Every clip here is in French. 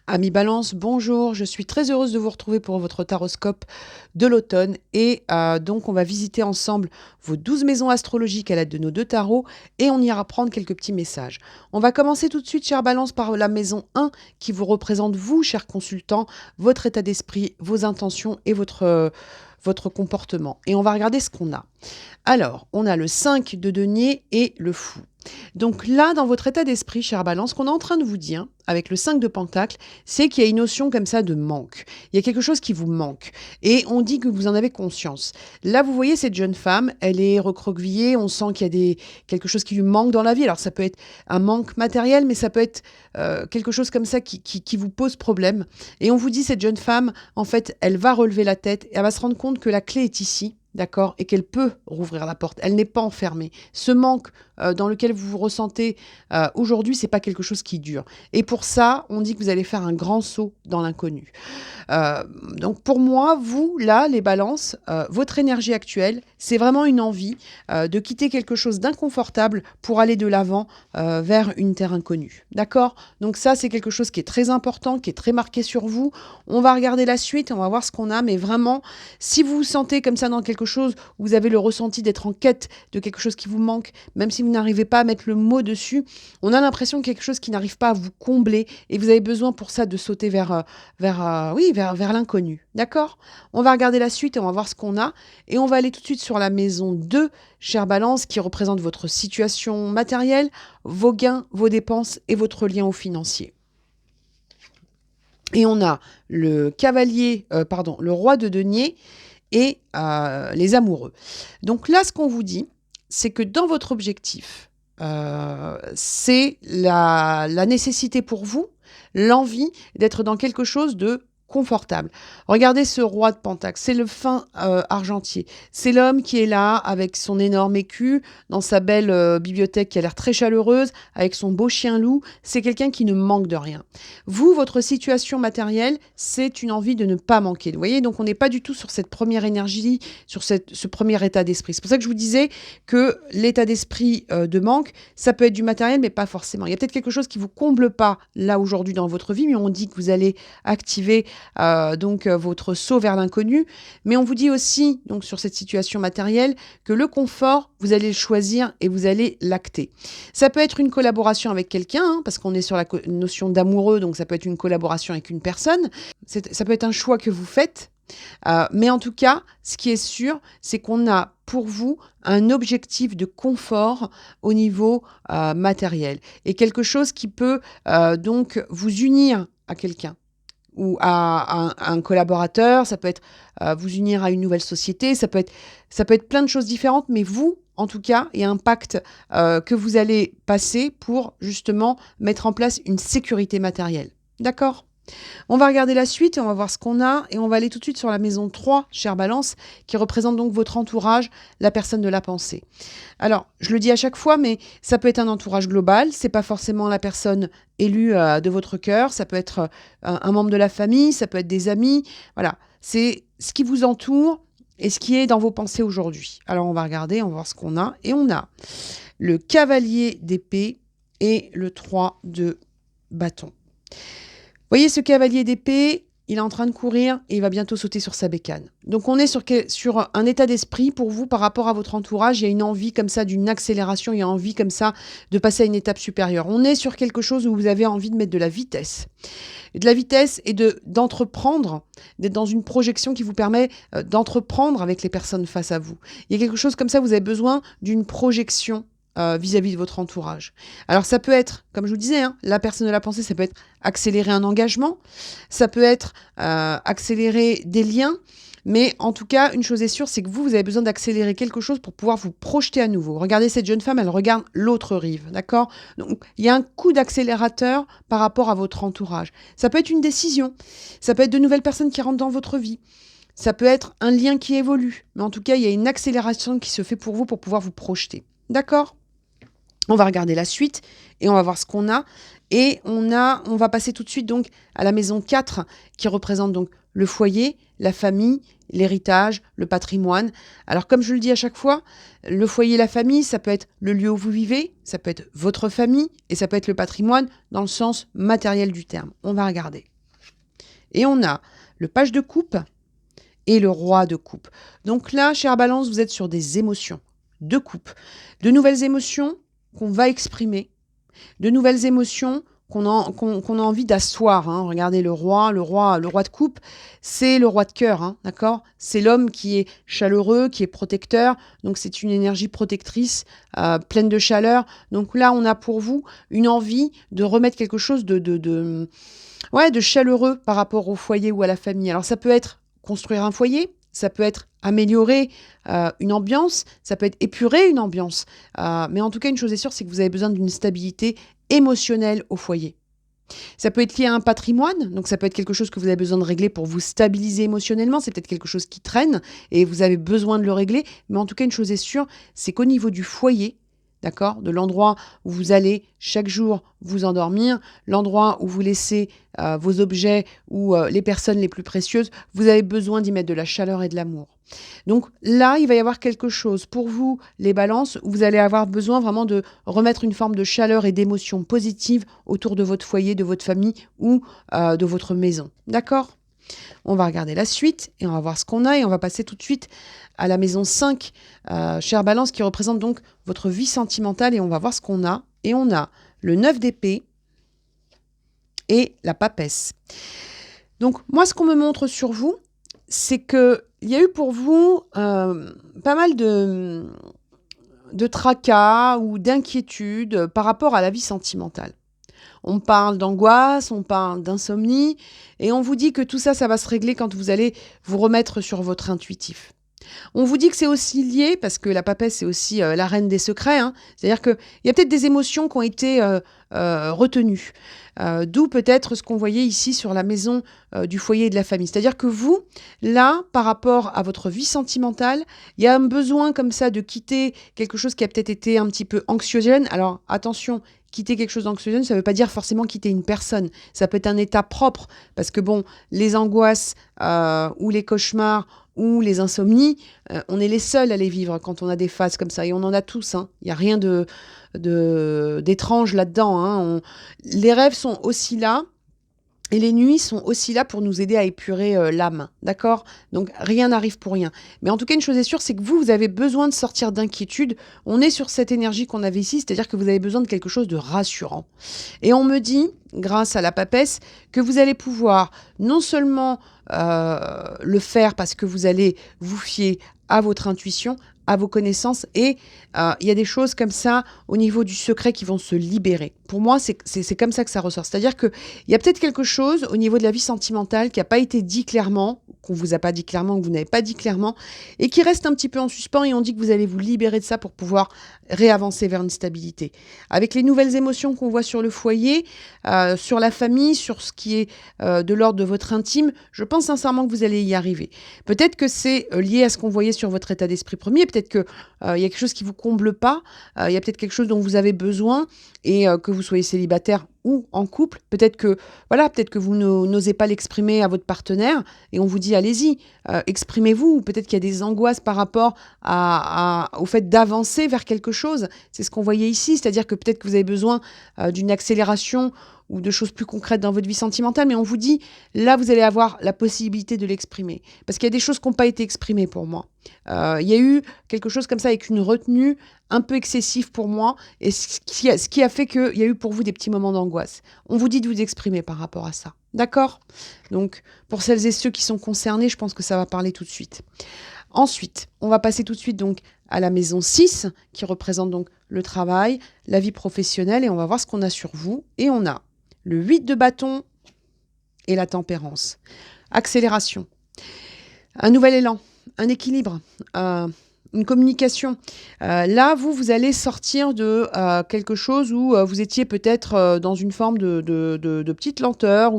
Amis Balance, bonjour, je suis très heureuse de vous retrouver pour votre taroscope de l'automne et donc on va visiter ensemble vos 12 maisons astrologiques à l'aide de nos deux tarots et on ira prendre quelques petits messages. On va commencer tout de suite, chère Balance, par la maison 1 qui vous représente vous, cher consultant, votre état d'esprit, vos intentions et votre comportement. Et on va regarder ce qu'on a. Alors, on a le 5 de denier et le fou. Donc là, dans votre état d'esprit, chère Balance, ce qu'on est en train de vous dire, avec le 5 de Pentacle, c'est qu'il y a une notion comme ça de manque. Il y a quelque chose qui vous manque. Et on dit que vous en avez conscience. Là, vous voyez cette jeune femme, elle est recroquevillée, on sent qu'il y a quelque chose qui lui manque dans la vie. Alors ça peut être un manque matériel, mais ça peut être quelque chose comme ça qui vous pose problème. Et on vous dit, cette jeune femme, en fait, elle va relever la tête et elle va se rendre compte que la clé est ici. D'accord, et qu'elle peut rouvrir la porte. Elle n'est pas enfermée. Ce manque dans lequel vous vous ressentez aujourd'hui, c'est pas quelque chose qui dure. Et pour ça, on dit que vous allez faire un grand saut dans l'inconnu. Donc pour moi, vous, là, les balances, votre énergie actuelle, c'est vraiment une envie de quitter quelque chose d'inconfortable pour aller de l'avant vers une terre inconnue. D'accord? Donc ça, c'est quelque chose qui est très important, qui est très marqué sur vous. On va regarder la suite, on va voir ce qu'on a, mais vraiment, si vous vous sentez comme ça dans quelque chose où vous avez le ressenti d'être en quête de quelque chose qui vous manque, même si vous n'arrivez pas à mettre le mot dessus, on a l'impression qu'il y a quelque chose qui n'arrive pas à vous combler et vous avez besoin pour ça de sauter vers l'inconnu. D'accord? On va regarder la suite et on va voir ce qu'on a. Et on va aller tout de suite sur la maison 2, chère Balance, qui représente votre situation matérielle, vos gains, vos dépenses et votre lien au financier. Et on a le le roi de denier et les amoureux. Donc là, ce qu'on vous dit, c'est que dans votre objectif, c'est la nécessité pour vous, l'envie d'être dans quelque chose de confortable. Regardez ce roi de Pentacle, c'est le fin argentier. C'est l'homme qui est là avec son énorme écu, dans sa belle bibliothèque qui a l'air très chaleureuse, avec son beau chien loup. C'est quelqu'un qui ne manque de rien. Vous, votre situation matérielle, c'est une envie de ne pas manquer. Vous voyez, donc on n'est pas du tout sur cette première énergie, sur ce premier état d'esprit. C'est pour ça que je vous disais que l'état d'esprit de manque, ça peut être du matériel, mais pas forcément. Il y a peut-être quelque chose qui vous comble pas là aujourd'hui dans votre vie, mais on dit que vous allez activer votre saut vers l'inconnu. Mais on vous dit aussi, donc sur cette situation matérielle, que le confort, vous allez le choisir et vous allez l'acter. Ça peut être une collaboration avec quelqu'un, hein, parce qu'on est sur la notion d'amoureux, donc ça peut être une collaboration avec une personne. Ça peut être un choix que vous faites. Mais en tout cas, ce qui est sûr, c'est qu'on a pour vous un objectif de confort au niveau matériel et quelque chose qui peut donc vous unir à quelqu'un ou à un collaborateur, ça peut être vous unir à une nouvelle société, ça peut être plein de choses différentes, mais vous, en tout cas, il y a un pacte que vous allez passer pour justement mettre en place une sécurité matérielle. D'accord ? On va regarder la suite et on va voir ce qu'on a et on va aller tout de suite sur la maison 3, chère Balance, qui représente donc votre entourage, la personne de la pensée. Alors, je le dis à chaque fois, mais ça peut être un entourage global, c'est pas forcément la personne élue de votre cœur, ça peut être un membre de la famille, ça peut être des amis, voilà, c'est ce qui vous entoure et ce qui est dans vos pensées aujourd'hui. Alors, on va regarder, on va voir ce qu'on a et on a le cavalier d'épée et le 3 de bâton. Voyez ce cavalier d'épée, il est en train de courir et il va bientôt sauter sur sa bécane. Donc on est sur un état d'esprit pour vous par rapport à votre entourage. Il y a une envie comme ça d'une accélération, il y a envie comme ça de passer à une étape supérieure. On est sur quelque chose où vous avez envie de mettre de la vitesse. Et de la vitesse et d'entreprendre, d'être dans une projection qui vous permet d'entreprendre avec les personnes face à vous. Il y a quelque chose comme ça, vous avez besoin d'une projection vis-à-vis de votre entourage. Alors ça peut être, comme je vous disais, hein, la personne de la pensée, ça peut être accélérer un engagement, ça peut être accélérer des liens, mais en tout cas, une chose est sûre, c'est que vous avez besoin d'accélérer quelque chose pour pouvoir vous projeter à nouveau. Regardez cette jeune femme, elle regarde l'autre rive, d'accord ? Donc, il y a un coup d'accélérateur par rapport à votre entourage. Ça peut être une décision, ça peut être de nouvelles personnes qui rentrent dans votre vie, ça peut être un lien qui évolue, mais en tout cas, il y a une accélération qui se fait pour vous pour pouvoir vous projeter. D'accord ? On va regarder la suite et on va voir ce qu'on a. Et on va passer tout de suite donc à la maison 4 qui représente donc le foyer, la famille, l'héritage, le patrimoine. Alors comme je le dis à chaque fois, le foyer, la famille, ça peut être le lieu où vous vivez, ça peut être votre famille et ça peut être le patrimoine dans le sens matériel du terme. On va regarder. Et on a le page de coupe et le roi de coupe. Donc là, chère Balance, vous êtes sur des émotions de coupe. De nouvelles émotions qu'on va exprimer, de nouvelles émotions qu'on a envie d'asseoir. Hein. Regardez le roi de coupe, c'est le roi de cœur, hein, d'accord? C'est l'homme qui est chaleureux, qui est protecteur. Donc c'est une énergie protectrice, pleine de chaleur. Donc là, on a pour vous une envie de remettre quelque chose de chaleureux par rapport au foyer ou à la famille. Alors ça peut être construire un foyer, ça peut être améliorer une ambiance, ça peut être épurer une ambiance. Mais en tout cas, une chose est sûre, c'est que vous avez besoin d'une stabilité émotionnelle au foyer. Ça peut être lié à un patrimoine, donc ça peut être quelque chose que vous avez besoin de régler pour vous stabiliser émotionnellement, c'est peut-être quelque chose qui traîne et vous avez besoin de le régler. Mais en tout cas, une chose est sûre, c'est qu'au niveau du foyer, d'accord, de l'endroit où vous allez chaque jour vous endormir, l'endroit où vous laissez vos objets ou les personnes les plus précieuses, vous avez besoin d'y mettre de la chaleur et de l'amour. Donc là, il va y avoir quelque chose pour vous, les balances, où vous allez avoir besoin vraiment de remettre une forme de chaleur et d'émotion positive autour de votre foyer, de votre famille ou de votre maison. D'accord ? On va regarder la suite et on va voir ce qu'on a et on va passer tout de suite à la maison 5, chère Balance, qui représente donc votre vie sentimentale et on va voir ce qu'on a. Et on a le 9 d'épée et la papesse. Donc moi, ce qu'on me montre sur vous, c'est qu'il y a eu pour vous pas mal de tracas ou d'inquiétudes par rapport à la vie sentimentale. On parle d'angoisse, on parle d'insomnie, et on vous dit que tout ça, ça va se régler quand vous allez vous remettre sur votre intuitif. On vous dit que c'est aussi lié, parce que la papesse, c'est aussi la reine des secrets, hein. C'est-à-dire qu'il y a peut-être des émotions qui ont été retenues. D'où peut-être ce qu'on voyait ici sur la maison du foyer et de la famille. C'est-à-dire que vous, là, par rapport à votre vie sentimentale, il y a un besoin comme ça de quitter quelque chose qui a peut-être été un petit peu anxiogène. Alors attention, quitter quelque chose d'anxiogène, ça ne veut pas dire forcément quitter une personne. Ça peut être un état propre, parce que bon, les angoisses ou les cauchemars ou les insomnies, on est les seuls à les vivre quand on a des phases comme ça. Et on en a tous, hein. Il n'y a rien d'étrange là-dedans, hein. Les rêves sont aussi là. Et les nuits sont aussi là pour nous aider à épurer l'âme, d'accord? Donc rien n'arrive pour rien. Mais en tout cas, une chose est sûre, c'est que vous avez besoin de sortir d'inquiétude. On est sur cette énergie qu'on avait ici, c'est-à-dire que vous avez besoin de quelque chose de rassurant. Et on me dit, grâce à la papesse, que vous allez pouvoir non seulement le faire parce que vous allez vous fier à votre intuition, à vos connaissances, et il y a des choses comme ça au niveau du secret qui vont se libérer. Pour moi, c'est comme ça que ça ressort. C'est-à-dire qu'il y a peut-être quelque chose au niveau de la vie sentimentale qui n'a pas été dit clairement, qu'on ne vous a pas dit clairement, que vous n'avez pas dit clairement, et qui reste un petit peu en suspens, et on dit que vous allez vous libérer de ça pour pouvoir réavancer vers une stabilité. Avec les nouvelles émotions qu'on voit sur le foyer, sur la famille, sur ce qui est de l'ordre de votre intime, je pense sincèrement que vous allez y arriver. Peut-être que c'est lié à ce qu'on voyait sur votre état d'esprit premier, peut-être qu'il y a quelque chose qui ne vous comble pas, il y a peut-être quelque chose dont vous avez besoin, et que vous soyez célibataire ou en couple, peut-être que vous n'osez pas l'exprimer à votre partenaire, et on vous dit allez-y, exprimez-vous, ou peut-être qu'il y a des angoisses par rapport au fait d'avancer vers quelque chose. C'est ce qu'on voyait ici, c'est-à-dire que peut-être que vous avez besoin d'une accélération ou de choses plus concrètes dans votre vie sentimentale, mais on vous dit, là, vous allez avoir la possibilité de l'exprimer. Parce qu'il y a des choses qui n'ont pas été exprimées pour moi. Il y a eu quelque chose comme ça avec une retenue un peu excessive pour moi, et ce qui a fait qu'il y a eu pour vous des petits moments d'angoisse. On vous dit de vous exprimer par rapport à ça. D'accord ? Donc, pour celles et ceux qui sont concernés, je pense que ça va parler tout de suite. Ensuite, on va passer tout de suite donc à la maison 6, qui représente donc le travail, la vie professionnelle, et on va voir ce qu'on a sur vous. Et on a le 8 de bâton et la tempérance. Accélération, un nouvel élan, un équilibre, une communication. Là, vous allez sortir de quelque chose où vous étiez peut-être dans une forme de petite lenteur,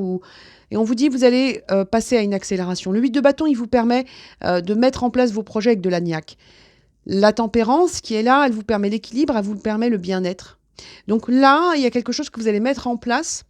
et on vous dit vous allez passer à une accélération. Le 8 de bâton, il vous permet de mettre en place vos projets avec de la niaque. La tempérance qui est là, elle vous permet l'équilibre, elle vous permet le bien-être. Donc là, il y a quelque chose que vous allez mettre en place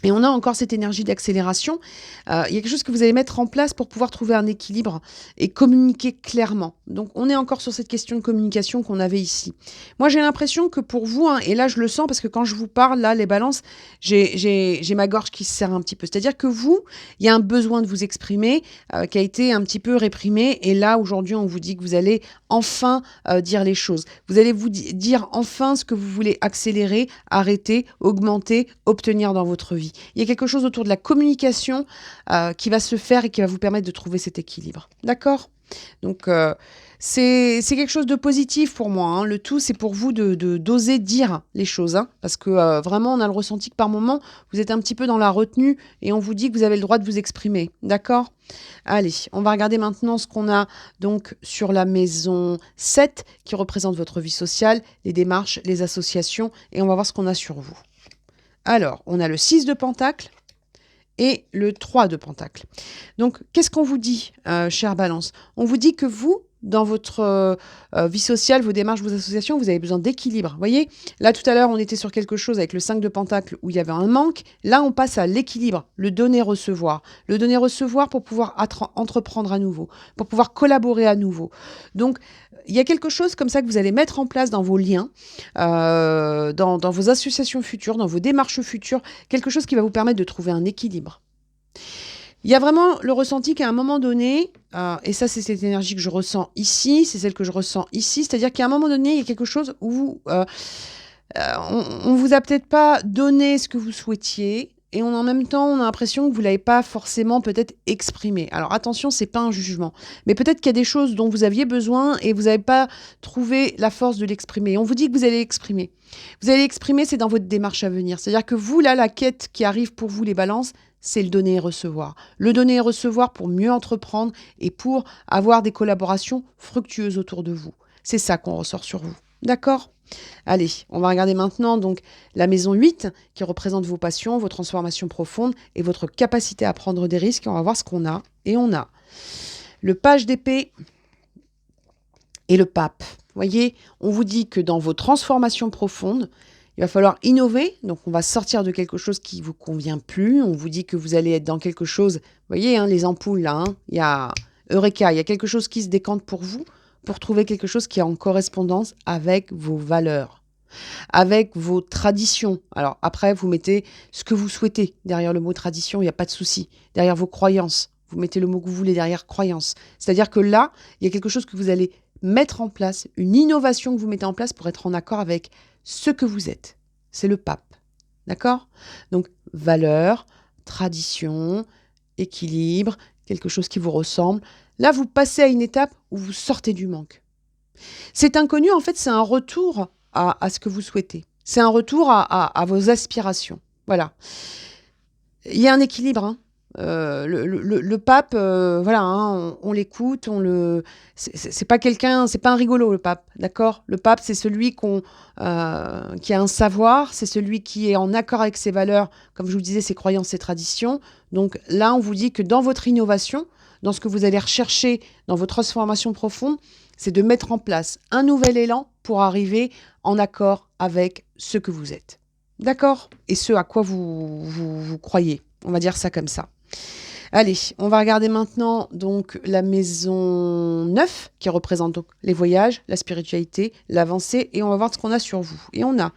Et on a encore cette énergie d'accélération. Il y a quelque chose que vous allez mettre en place pour pouvoir trouver un équilibre et communiquer clairement. Donc, on est encore sur cette question de communication qu'on avait ici. Moi, j'ai l'impression que pour vous, hein, et là, je le sens parce que quand je vous parle, là, les balances, j'ai ma gorge qui se serre un petit peu. C'est-à-dire que vous, il y a un besoin de vous exprimer qui a été un petit peu réprimé. Et là, aujourd'hui, on vous dit que vous allez enfin dire les choses. Vous allez vous dire enfin ce que vous voulez accélérer, arrêter, augmenter, obtenir dans votre vie. Il y a quelque chose autour de la communication qui va se faire et qui va vous permettre de trouver cet équilibre. D'accord ? Donc, c'est quelque chose de positif pour moi, hein. Le tout, c'est pour vous d'oser dire les choses, hein, parce que vraiment, on a le ressenti que par moment, vous êtes un petit peu dans la retenue et on vous dit que vous avez le droit de vous exprimer. D'accord ? Allez, on va regarder maintenant ce qu'on a donc sur la maison 7 qui représente votre vie sociale, les démarches, les associations, et on va voir ce qu'on a sur vous. Alors, on a le 6 de Pentacle et le 3 de Pentacle. Donc, qu'est-ce qu'on vous dit, chère Balance ? On vous dit que vous, dans votre vie sociale, vos démarches, vos associations, vous avez besoin d'équilibre. Vous voyez, là, tout à l'heure, on était sur quelque chose avec le 5 de Pentacle où il y avait un manque. Là, on passe à l'équilibre, le donner-recevoir. Le donner-recevoir pour pouvoir entreprendre à nouveau, pour pouvoir collaborer à nouveau. Donc, il y a quelque chose comme ça que vous allez mettre en place dans vos liens, dans vos associations futures, dans vos démarches futures, quelque chose qui va vous permettre de trouver un équilibre. Il y a vraiment le ressenti qu'à un moment donné, et ça c'est cette énergie que je ressens ici, c'est celle que je ressens ici, c'est-à-dire qu'à un moment donné, il y a quelque chose où on ne vous a peut-être pas donné ce que vous souhaitiez, et en même temps, on a l'impression que vous ne l'avez pas forcément peut-être exprimé. Alors attention, ce n'est pas un jugement. Mais peut-être qu'il y a des choses dont vous aviez besoin et vous n'avez pas trouvé la force de l'exprimer. Et on vous dit que vous allez l'exprimer. Vous allez l'exprimer, c'est dans votre démarche à venir. C'est-à-dire que vous, là, la quête qui arrive pour vous, les balances, c'est le donner et recevoir. Le donner et recevoir pour mieux entreprendre et pour avoir des collaborations fructueuses autour de vous. C'est ça qu'on ressort sur vous. D'accord ? Allez, on va regarder maintenant donc la maison 8 qui représente vos passions, vos transformations profondes et votre capacité à prendre des risques. Et on va voir ce qu'on a. Et on a le page d'épée et le pape. Vous voyez, on vous dit que dans vos transformations profondes, il va falloir innover. Donc, on va sortir de quelque chose qui ne vous convient plus. On vous dit que vous allez être dans quelque chose. Vous voyez, hein, les ampoules, là, hein, il y a Eureka, il y a quelque chose qui se décante pour vous, pour trouver quelque chose qui est en correspondance avec vos valeurs, avec vos traditions. Alors après, vous mettez ce que vous souhaitez derrière le mot tradition, il n'y a pas de souci. Derrière vos croyances, vous mettez le mot que vous voulez derrière croyance. C'est-à-dire que là, il y a quelque chose que vous allez mettre en place, une innovation que vous mettez en place pour être en accord avec ce que vous êtes. C'est le pape. D'accord ? Donc, valeurs, tradition, équilibre, quelque chose qui vous ressemble. Là, vous passez à une étape où vous sortez du manque. Cet inconnu, en fait, c'est un retour à ce que vous souhaitez. C'est un retour à vos aspirations. Voilà. Il y a un équilibre. Hein. Le pape, voilà, hein, on l'écoute, c'est pas quelqu'un, c'est pas un rigolo le pape, d'accord ? Le pape, c'est celui qui a un savoir, c'est celui qui est en accord avec ses valeurs, comme je vous disais, ses croyances, ses traditions. Donc là, on vous dit que dans votre innovation, dans ce que vous allez rechercher, dans vos transformations profondes, c'est de mettre en place un nouvel élan pour arriver en accord avec ce que vous êtes. D'accord ? Et ce à quoi vous croyez. On va dire ça comme ça. Allez, on va regarder maintenant donc la maison 9 qui représente donc les voyages, la spiritualité, l'avancée et on va voir ce qu'on a sur vous. Et on a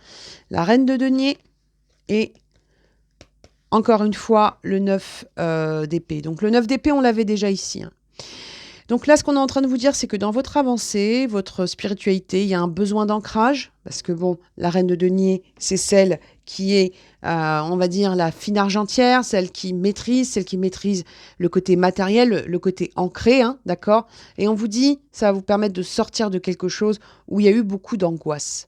la reine de denier et encore une fois le 9 d'épée. Donc le 9 d'épée, on l'avait déjà ici. Hein. Donc là, ce qu'on est en train de vous dire, c'est que dans votre avancée, votre spiritualité, il y a un besoin d'ancrage, parce que bon, la reine de denier, c'est celle qui est, on va dire, la fine argentière, celle qui maîtrise le côté matériel, le côté ancré, hein, d'accord ? Et on vous dit, ça va vous permettre de sortir de quelque chose où il y a eu beaucoup d'angoisse.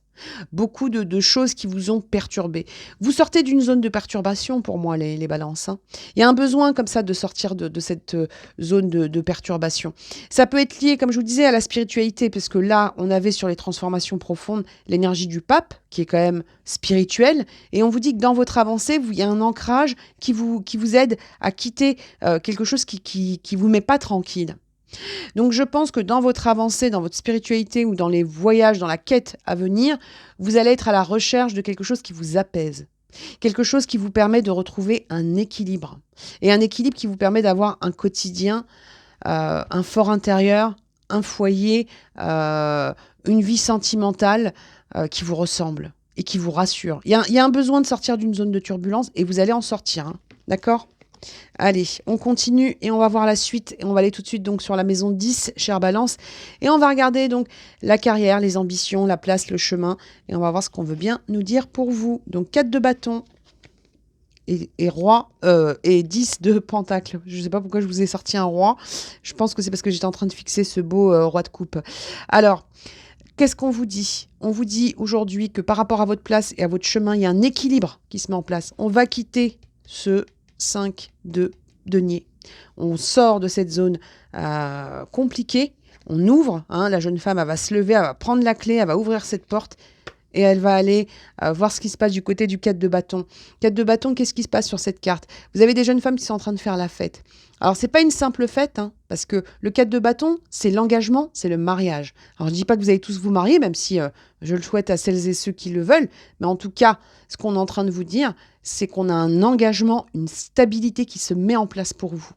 Beaucoup de choses qui vous ont perturbé. Vous sortez d'une zone de perturbation pour moi, les balances. Hein. Il y a un besoin comme ça de sortir de cette zone de perturbation. Ça peut être lié, comme je vous disais, à la spiritualité, parce que là, on avait sur les transformations profondes l'énergie du pape, qui est quand même spirituelle, et on vous dit que dans votre avancée, il y a un ancrage qui vous aide à quitter quelque chose qui vous met pas tranquille. Donc je pense que dans votre avancée, dans votre spiritualité ou dans les voyages, dans la quête à venir, vous allez être à la recherche de quelque chose qui vous apaise. Quelque chose qui vous permet de retrouver un équilibre. Et un équilibre qui vous permet d'avoir un quotidien, un fort intérieur, un foyer, une vie sentimentale qui vous ressemble et qui vous rassure. Il y a un besoin de sortir d'une zone de turbulence et vous allez en sortir. Hein. D'accord ? Allez, on continue et on va voir la suite. Et on va aller tout de suite donc sur la maison 10, chère Balance. Et on va regarder donc la carrière, les ambitions, la place, le chemin. Et on va voir ce qu'on veut bien nous dire pour vous. Donc 4 de bâton et roi et 10 de pentacle. Je ne sais pas pourquoi je vous ai sorti un roi. Je pense que c'est parce que j'étais en train de fixer ce beau roi de coupe. Alors, qu'est-ce qu'on vous dit ? On vous dit aujourd'hui que par rapport à votre place et à votre chemin, il y a un équilibre qui se met en place. On va quitter ce 5 de denier. On sort de cette zone compliquée. On ouvre. Hein, la jeune femme, elle va se lever, elle va prendre la clé, elle va ouvrir cette porte. Et elle va aller voir ce qui se passe du côté du 4 de bâton. 4 de bâton, qu'est-ce qui se passe sur cette carte ? Vous avez des jeunes femmes qui sont en train de faire la fête. Alors, c'est pas une simple fête, hein, parce que le 4 de bâton, c'est l'engagement, c'est le mariage. Alors, je dis pas que vous allez tous vous marier, même si je le souhaite à celles et ceux qui le veulent. Mais en tout cas, ce qu'on est en train de vous dire, c'est qu'on a un engagement, une stabilité qui se met en place pour vous.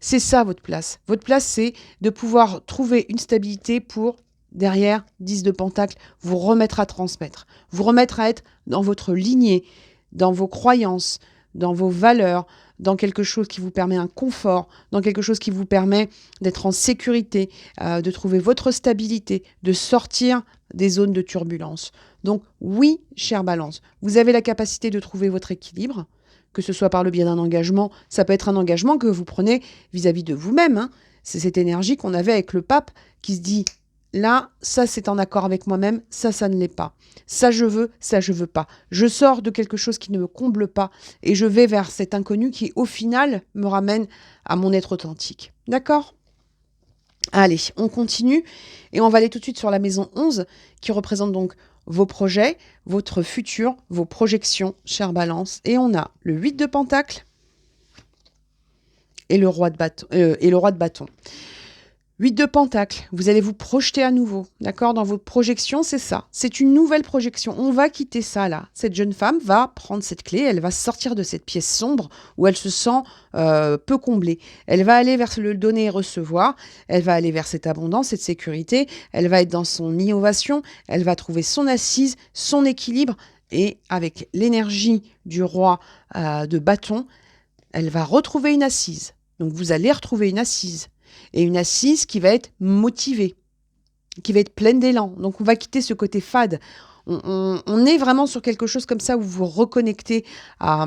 C'est ça, votre place. Votre place, c'est de pouvoir trouver une stabilité pour... Derrière, 10 de pentacle, vous remettre à transmettre, vous remettre à être dans votre lignée, dans vos croyances, dans vos valeurs, dans quelque chose qui vous permet un confort, dans quelque chose qui vous permet d'être en sécurité, de trouver votre stabilité, de sortir des zones de turbulence. Donc oui, chère Balance, vous avez la capacité de trouver votre équilibre, que ce soit par le biais d'un engagement, ça peut être un engagement que vous prenez vis-à-vis de vous-même. Hein. C'est cette énergie qu'on avait avec le pape qui se dit... Là, ça c'est en accord avec moi-même, ça ne l'est pas. Ça je veux pas. Je sors de quelque chose qui ne me comble pas et je vais vers cet inconnu qui au final me ramène à mon être authentique. D'accord ? Allez, on continue et on va aller tout de suite sur la maison 11 qui représente donc vos projets, votre futur, vos projections, chère Balance. Et on a le 8 de pentacle et le roi de bâton. 8 de pentacle, vous allez vous projeter à nouveau, d'accord ? Dans votre projection, c'est ça. C'est une nouvelle projection. On va quitter ça, là. Cette jeune femme va prendre cette clé, elle va sortir de cette pièce sombre où elle se sent peu comblée. Elle va aller vers le donner et recevoir. Elle va aller vers cette abondance, cette sécurité. Elle va être dans son innovation. Elle va trouver son assise, son équilibre. Et avec l'énergie du roi de bâton, elle va retrouver une assise. Donc, vous allez retrouver une assise. Et une assise qui va être motivée, qui va être pleine d'élan. Donc, on va quitter ce côté fade. On est vraiment sur quelque chose comme ça où vous vous reconnectez à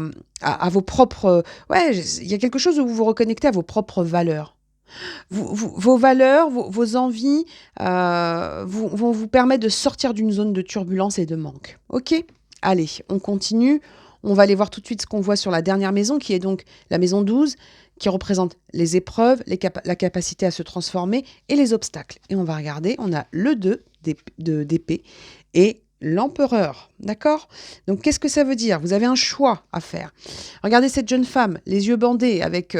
vos propres... Ouais, il y a quelque chose où vous vous reconnectez à vos propres valeurs. Vos valeurs, vos envies vont vous permettre de sortir d'une zone de turbulence et de manque. Ok ? Allez, on continue. On va aller voir tout de suite ce qu'on voit sur la dernière maison, qui est donc la maison 12, qui représente les épreuves, la capacité à se transformer et les obstacles. Et on va regarder, on a le 2 d'épée et l'empereur, d'accord ? Donc, qu'est-ce que ça veut dire ? Vous avez un choix à faire. Regardez cette jeune femme, les yeux bandés, avec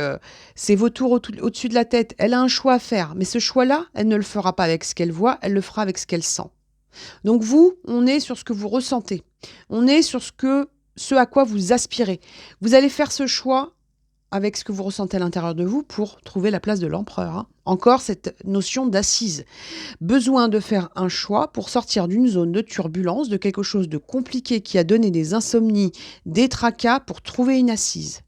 ses vautours au-dessus de la tête. Elle a un choix à faire, mais ce choix-là, elle ne le fera pas avec ce qu'elle voit, elle le fera avec ce qu'elle sent. Donc, vous, on est sur ce que vous ressentez. On est sur ce à quoi vous aspirez. Vous allez faire ce choix avec ce que vous ressentez à l'intérieur de vous pour trouver la place de l'empereur. Hein. Encore cette notion d'assise. Besoin de faire un choix pour sortir d'une zone de turbulence, de quelque chose de compliqué qui a donné des insomnies, des tracas pour trouver une assise.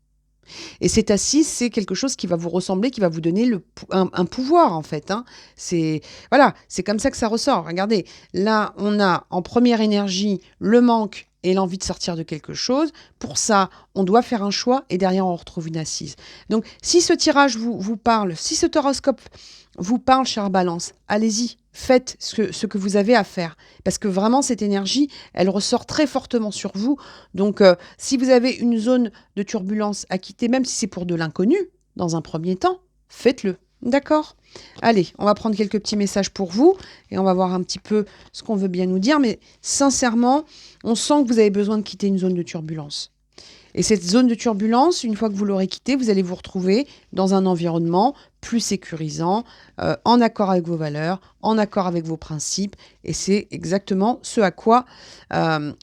Et cette assise, c'est quelque chose qui va vous ressembler, qui va vous donner un pouvoir, en fait. Hein. C'est comme ça que ça ressort. Regardez, là, on a en première énergie le manque et l'envie de sortir de quelque chose. Pour ça, on doit faire un choix et derrière, on retrouve une assise. Donc, si ce tirage vous parle, si ce horoscope vous parle, chère Balance, allez-y, faites ce que vous avez à faire. Parce que vraiment, cette énergie, elle ressort très fortement sur vous. Donc, si vous avez une zone de turbulence à quitter, même si c'est pour de l'inconnu, dans un premier temps, faites-le. D'accord ? Allez, on va prendre quelques petits messages pour vous et on va voir un petit peu ce qu'on veut bien nous dire. Mais sincèrement, on sent que vous avez besoin de quitter une zone de turbulence. Et cette zone de turbulence, une fois que vous l'aurez quittée, vous allez vous retrouver dans un environnement plus sécurisant, en accord avec vos valeurs, en accord avec vos principes. Et c'est exactement ce à quoi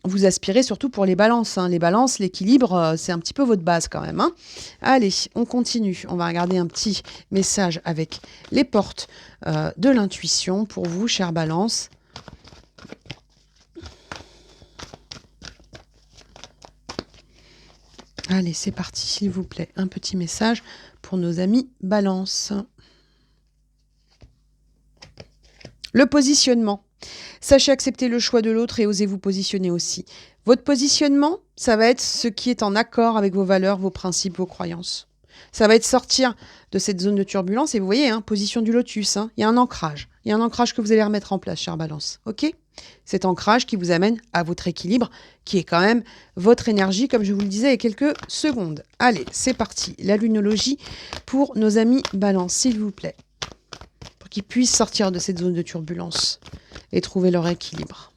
vous aspirez, surtout pour les balances. Hein. Les balances, l'équilibre, c'est un petit peu votre base quand même. Hein. Allez, on continue. On va regarder un petit message avec les portes de l'intuition pour vous, chère balance. Allez, c'est parti, s'il vous plaît. Un petit message pour nos amis balance. Le positionnement. Sachez accepter le choix de l'autre et osez vous positionner aussi. Votre positionnement, ça va être ce qui est en accord avec vos valeurs, vos principes, vos croyances. Ça va être sortir de cette zone de turbulence. Et vous voyez, hein, position du lotus, hein, il y a un ancrage. Il y a un ancrage que vous allez remettre en place, chère balance. OK ? Cet ancrage qui vous amène à votre équilibre, qui est quand même votre énergie, comme je vous le disais il y a quelques secondes. Allez, c'est parti. La lunologie pour nos amis balance, s'il vous plaît. Pour qu'ils puissent sortir de cette zone de turbulence et trouver leur équilibre.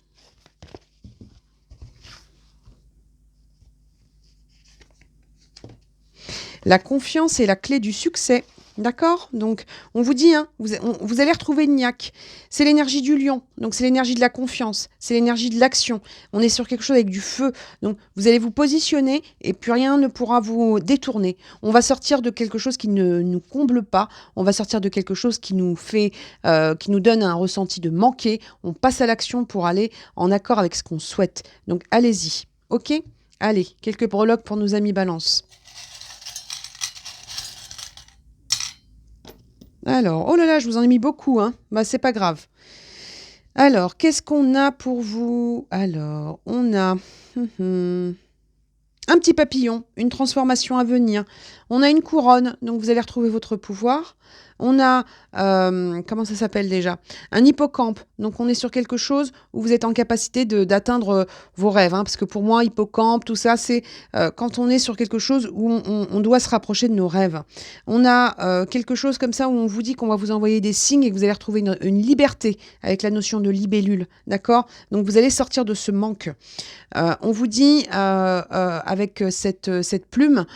La confiance est la clé du succès. D'accord? Donc, on vous dit, hein, vous allez retrouver une niaque. C'est l'énergie du lion. Donc, c'est l'énergie de la confiance. C'est l'énergie de l'action. On est sur quelque chose avec du feu. Donc, vous allez vous positionner et plus rien ne pourra vous détourner. On va sortir de quelque chose qui ne nous comble pas. On va sortir de quelque chose qui nous fait, qui nous donne un ressenti de manquer. On passe à l'action pour aller en accord avec ce qu'on souhaite. Donc, allez-y. OK? Allez, quelques breloques pour nos amis balance. Alors, oh là là, je vous en ai mis beaucoup, hein. Bah, c'est pas grave. Alors, qu'est-ce qu'on a pour vous? Alors, on a un petit papillon, une transformation à venir. On a une couronne, donc vous allez retrouver votre pouvoir. On a, comment ça s'appelle déjà? Un hippocampe, donc on est sur quelque chose où vous êtes en capacité d'atteindre vos rêves. Hein, parce que pour moi, hippocampe, tout ça, c'est quand on est sur quelque chose où on doit se rapprocher de nos rêves. On a quelque chose comme ça où on vous dit qu'on va vous envoyer des signes et que vous allez retrouver une liberté avec la notion de libellule. D'accord? Donc vous allez sortir de ce manque. On vous dit avec cette plume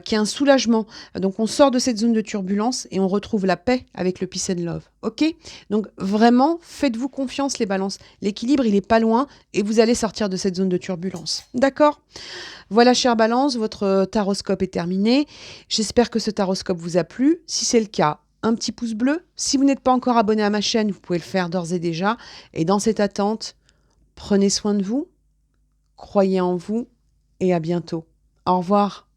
qui est un soulagement. Donc on sort de cette zone de turbulence et on retrouve la paix avec le peace and love. Ok? Donc vraiment, faites-vous confiance les balances. L'équilibre, il est pas loin et vous allez sortir de cette zone de turbulence. D'accord? Voilà, chère balance, votre taroscope est terminé. J'espère que ce taroscope vous a plu. Si c'est le cas, un petit pouce bleu. Si vous n'êtes pas encore abonné à ma chaîne, vous pouvez le faire d'ores et déjà. Et dans cette attente, prenez soin de vous. Croyez en vous et à bientôt. Au revoir.